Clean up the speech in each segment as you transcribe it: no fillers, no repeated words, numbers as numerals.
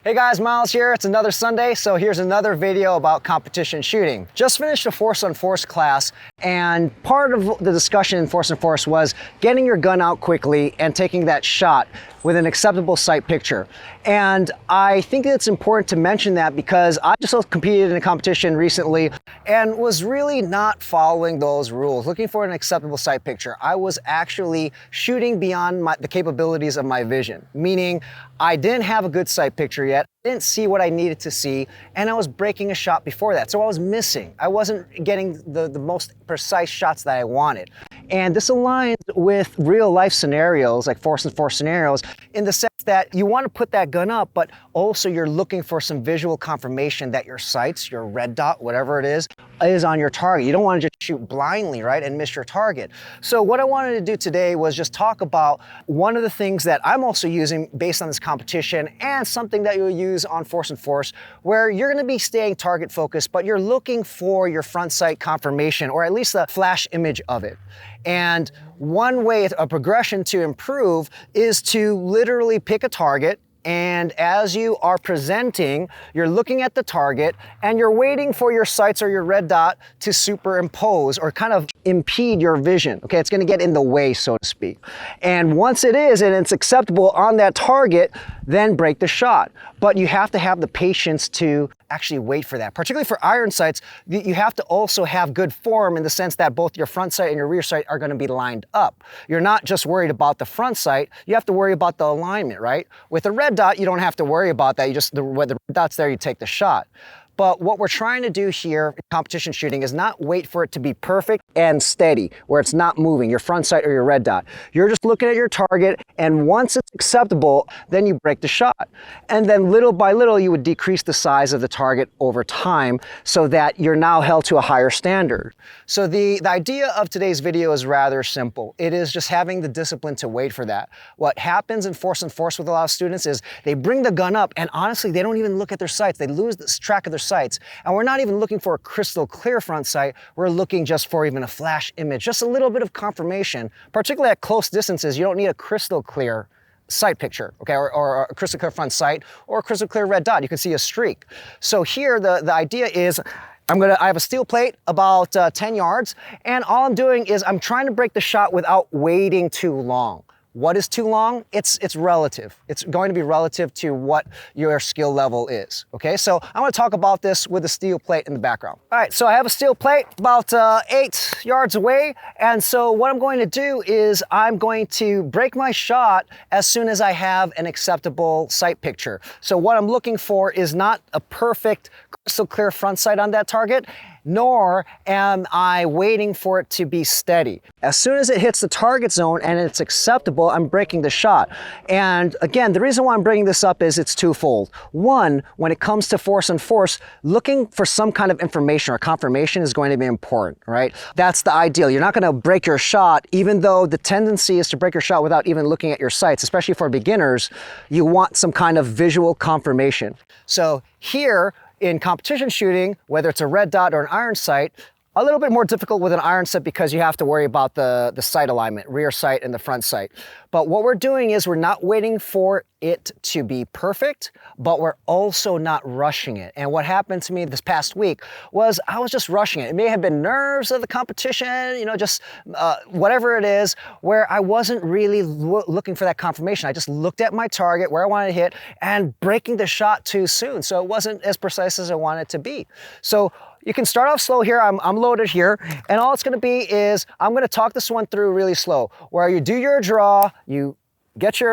Hey guys, Myles here. It's another Sunday, so here's another video about competition shooting. Just finished a force on force class, and part of the discussion in force on force was getting your gun out quickly and taking that shot with an acceptable sight picture. And I think it's important to mention that because I just competed in a competition recently and was really not following those rules, looking for an acceptable sight picture. I was actually shooting beyond the capabilities of my vision, meaning I didn't have a good sight picture yet. I didn't see what I needed to see, and I was breaking a shot before that. So I was missing. I wasn't getting the most precise shots that I wanted. And this aligns with real life scenarios, like force and force scenarios, in the sense that you want to put that gun up, but also you're looking for some visual confirmation that your sights, your red dot, whatever it is on your target. You don't want to just shoot blindly, right, and miss your target. So what I wanted to do today was just talk about one of the things that I'm also using based on this competition, and something that you'll use on force and force, where you're going to be staying target focused, but you're looking for your front sight confirmation, or at least a flash image of it. And one way, a progression to improve, is to literally pick a target, and as you are presenting, you're looking at the target and you're waiting for your sights or your red dot to superimpose or kind of impede your vision. Okay, it's going to get in the way, so to speak. And once it is and it's acceptable on that target, then break the shot. But you have to have the patience to actually wait for that. Particularly for iron sights, you have to also have good form in the sense that both your front sight and your rear sight are going to be lined up. You're not just worried about the front sight, you have to worry about the alignment, right? With a red dot, you don't have to worry about that. You just, when the red dot's there, you take the shot. But what we're trying to do here in competition shooting is not wait for it to be perfect and steady, where it's not moving, your front sight or your red dot. You're just looking at your target, and once it's acceptable, then you break the shot. And then little by little, you would decrease the size of the target over time so that you're now held to a higher standard. So the idea of today's video is rather simple. It is just having the discipline to wait for that. What happens in force and force with a lot of students is they bring the gun up, and honestly, they don't even look at their sights. They lose this track of their sights. And we're not even looking for a crystal clear front sight. We're looking just for even a flash image, just a little bit of confirmation. Particularly at close distances, you don't need a crystal clear sight picture, okay, or a crystal clear front sight or a crystal clear red dot. You can see a streak. So here the idea is I have a steel plate about 10 yards, and all I'm doing is I'm trying to break the shot without waiting too long. What is too long? It's relative. It's going to be relative to what your skill level is, okay? So I'm gonna talk about this with a steel plate in the background. All right, so I have a steel plate about 8 yards away, and so what I'm going to do is I'm going to break my shot as soon as I have an acceptable sight picture. So what I'm looking for is not a perfect crystal clear front sight on that target, nor am I waiting for it to be steady. As soon as it hits the target zone and it's acceptable, I'm breaking the shot. And again, the reason why I'm bringing this up is it's twofold. One, when it comes to force and force, looking for some kind of information or confirmation is going to be important, right? That's the ideal. You're not going to break your shot, even though the tendency is to break your shot without even looking at your sights, especially for beginners. You want some kind of visual confirmation. So here, in competition shooting, whether it's a red dot or an iron sight, a little bit more difficult with an iron sight because you have to worry about the sight alignment, rear sight and the front sight. But what we're doing is we're not waiting for it to be perfect, but we're also not rushing it. And what happened to me this past week was I was just rushing it. It may have been nerves of the competition, you know, just whatever it is, where I wasn't really looking for that confirmation. I just looked at my target, where I wanted to hit, and breaking the shot too soon. So it wasn't as precise as I wanted it to be. So you can start off slow here. I'm loaded here, and all it's going to be is I'm going to talk this one through really slow, where you do your draw, you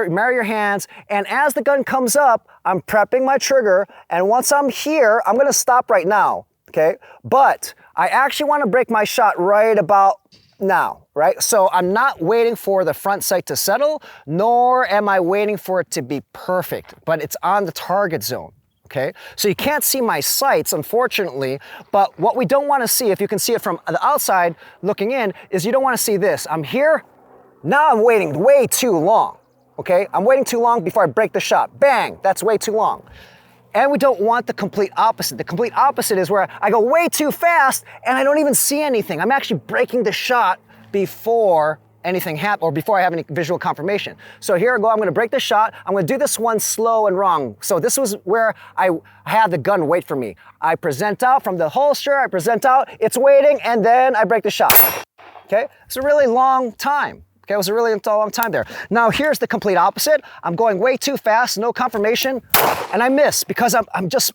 marry your hands, and as the gun comes up, I'm prepping my trigger, and once I'm here, I'm going to stop right now, okay? But I actually want to break my shot right about now, right? So I'm not waiting for the front sight to settle, nor am I waiting for it to be perfect, but it's on the target zone. Okay, so you can't see my sights, unfortunately, but what we don't want to see, if you can see it from the outside looking in, is you don't want to see this. I'm here, now I'm waiting way too long, okay? I'm waiting too long before I break the shot. Bang, that's way too long. And we don't want the complete opposite. The complete opposite is where I go way too fast and I don't even see anything. I'm actually breaking the shot before anything happen or before I have any visual confirmation. So here I go, I'm gonna break the shot. I'm gonna do this one slow and wrong. So this was where I have the gun wait for me. I present out from the holster, I present out, it's waiting, and then I break the shot. Okay, it's a really long time. Okay, it was a really long time there. Now here's the complete opposite. I'm going way too fast, no confirmation, and I miss because I'm just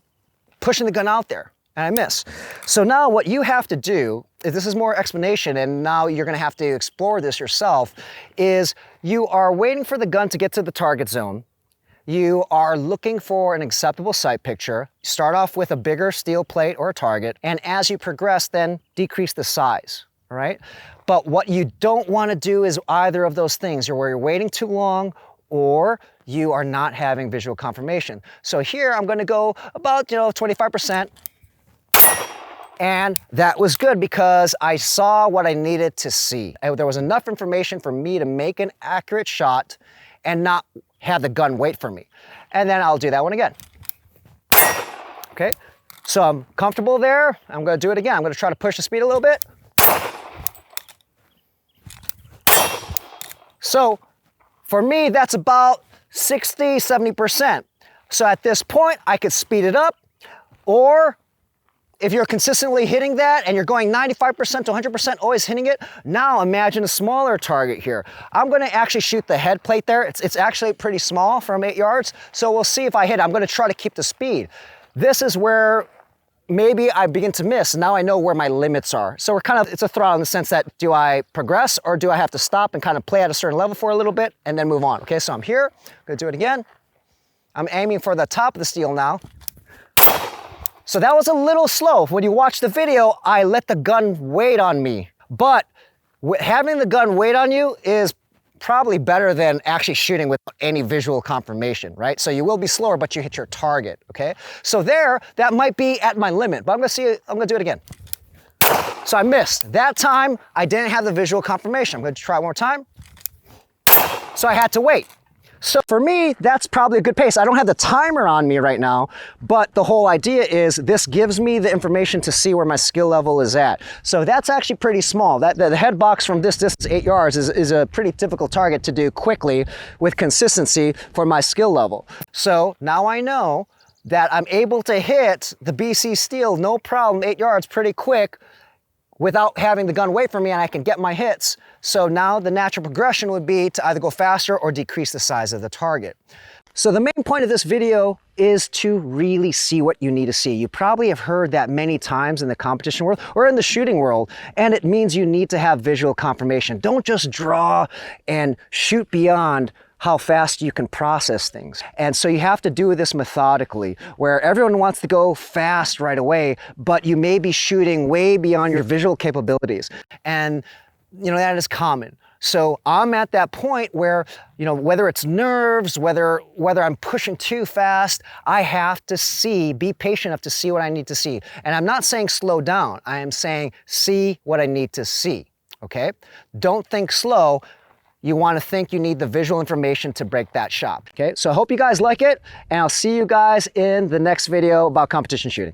pushing the gun out there. And I miss. So now what you have to do, if this is more explanation and now you're gonna have to explore this yourself, is you are waiting for the gun to get to the target zone. You are looking for an acceptable sight picture. Start off with a bigger steel plate or a target, and as you progress, then decrease the size, all right? But what you don't wanna do is either of those things, or where you're waiting too long or you are not having visual confirmation. So here I'm gonna go about 25%. And that was good because I saw what I needed to see. There was enough information for me to make an accurate shot and not have the gun wait for me. And then I'll do that one again. Okay, so I'm comfortable there. I'm gonna do it again. I'm gonna try to push the speed a little bit. So for me, that's about 60, 70%. So at this point, I could speed it up, or if you're consistently hitting that and you're going 95% to 100% always hitting it, now imagine a smaller target here. I'm gonna actually shoot the head plate there. It's actually pretty small from 8 yards, so we'll see if I hit it. I'm gonna try to keep the speed. This is where maybe I begin to miss. Now I know where my limits are. So it's a throttle in the sense that, do I progress or do I have to stop and kind of play at a certain level for a little bit and then move on? Okay, so I'm here, gonna do it again. I'm aiming for the top of the steel now. So that was a little slow. When you watch the video, I let the gun wait on me. But having the gun wait on you is probably better than actually shooting without any visual confirmation, right? So you will be slower, but you hit your target, okay? So that might be at my limit, but I'm gonna do it again. So I missed. That time, I didn't have the visual confirmation. I'm gonna try one more time. So I had to wait. So for me, that's probably a good pace. I don't have the timer on me right now, but the whole idea is this gives me the information to see where my skill level is at. So that's actually pretty small. The head box from this distance, 8 yards, is a pretty difficult target to do quickly with consistency for my skill level. So now I know that I'm able to hit the BC steel, no problem, 8 yards pretty quick, without having the gun wait for me, and I can get my hits. So now the natural progression would be to either go faster or decrease the size of the target. So the main point of this video is to really see what you need to see. You probably have heard that many times in the competition world or in the shooting world, and it means you need to have visual confirmation. Don't just draw and shoot beyond how fast you can process things. And so you have to do this methodically, where everyone wants to go fast right away, but you may be shooting way beyond your visual capabilities. And that is common. So I'm at that point where, whether it's nerves, whether I'm pushing too fast, I have to be patient enough to see what I need to see. And I'm not saying slow down. I am saying see what I need to see, okay? Don't think slow. You want to think you need the visual information to break that shot, okay? So I hope you guys like it, and I'll see you guys in the next video about competition shooting.